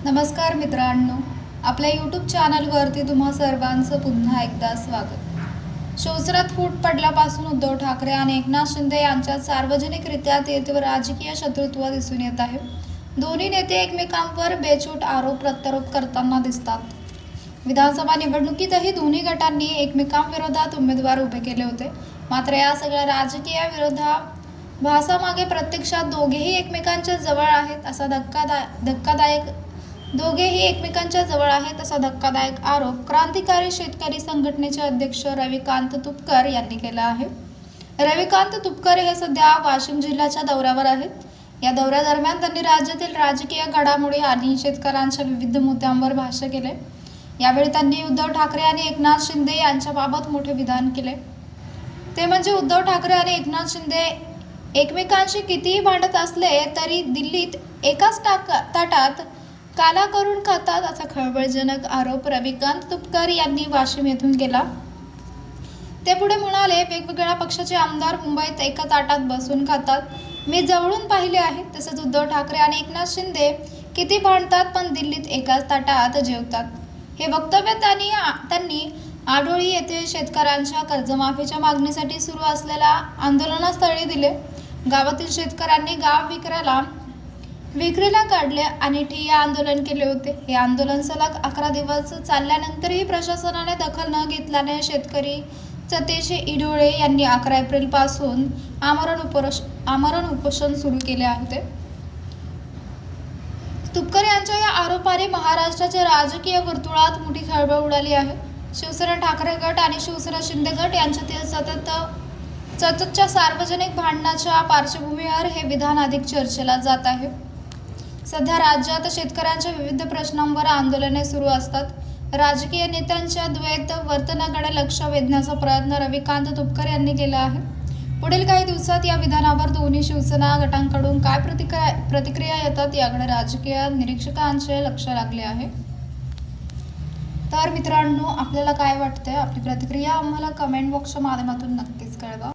नमस्कार मित्रांनो, आपल्या यूट्यूब चॅनलवरती तुम्हा सर्वांचं पुन्हा एकदा स्वागत। शिवसेनेत फूट पडल्यापासून उद्धव ठाकरे आणि एकनाथ शिंदे यांच्यात सार्वजनिकरित्या तीव्र राजकीय शत्रुत्व दिसून येत आहे। दोन्ही नेते एकमेकांवर बेछूट आरोप प्रत्यारोप करताना दिसतात। विधानसभा निवडणुकीतही दोन्ही गटांनी एकमेकांविरोधात उमेदवार उभे केले होते। मात्र या सगळ्या राजकीय विरोधाभासामागे प्रत्यक्षात दोघेही एकमेकांच्या जवळ आहेत असा धक्कादायक आरोप क्रांतिकारी शेतकरी संघटनेचे अध्यक्ष रविकांत तुपकर यांनी केला आहे। रविकांत तुपकर हे सध्या वाशिम जिल्ह्याच्या दौऱ्यावर आहेत। या दौऱ्यादरम्यान त्यांनी राज्यातील राजकीय घडामोडी आणि शेतकऱ्यांच्या विविध मुद्द्यांवर भाष्य केले। यावेळी त्यांनी उद्धव ठाकरे आणि एकनाथ शिंदे यांच्याबाबत मोठे विधान केले। ते म्हणजे उद्धव ठाकरे आणि एकनाथ शिंदे एकमेकांशी कितीही भांडत असले तरी दिल्लीत एकाच ताटात काला करून खातात असा खळबळजनक आरोप रविकांत तुपकर यांनी वाशिम येथून केला। ते पुढे म्हणाले, वेगवेगळ्या पक्षाचे आमदार मुंबईत एका ताटात बसून खातात, मी जवळून पाहिले आहे। तसेच उद्धव ठाकरे आणि एकनाथ शिंदे किती भांडतात पण दिल्लीत एकाच ताटात जेवतात। हे वक्तव्य त्यांनी आडोळी येथे शेतकऱ्यांच्या कर्जमाफीच्या मागणीसाठी सुरू असलेल्या आंदोलनास्थळी दिले। गावातील शेतकऱ्यांनी गाव विक्रीला काढले आणि ठिय्या आंदोलन केले होते। हे आंदोलन सलग 11 दिवस चालल्यानंतरही प्रशासनाने दखल न घेतल्याने शेतकरी सतेशे इडोळे यांनी 11 एप्रिल पासून आमरण उपोषण सुरू केले होते। तुपकर यांच्या या आरोपाने महाराष्ट्राच्या राजकीय वर्तुळात मोठी खळबळ उडाली आहे। शिवसेना ठाकरे गट आणि शिवसेना शिंदे गट यांच्यातील सततच्या सार्वजनिक भांडणाच्या पार्श्वभूमीवर हे विधान अधिक चर्चेला जात आहे। सध्या राज्यात शेतकऱ्यांच्या विविध प्रश्नांवर आंदोलने सुरू असतात। राजकीय नेत्यांच्या द्वैत वर्तनाकडे लक्ष वेधण्याचा प्रयत्न रविकांत तुपकर यांनी केला आहे। पुढील काही दिवसात या विधानावर दोन्ही शिवसेना गटांकडून काय प्रतिक्रिया येतात याकडे राजकीय निरीक्षकांचे लक्ष लागले आहे। तर मित्रांनो, आपल्याला काय वाटतंय? आपली प्रतिक्रिया आम्हाला कमेंट बॉक्सच्या माध्यमातून नक्कीच कळवा।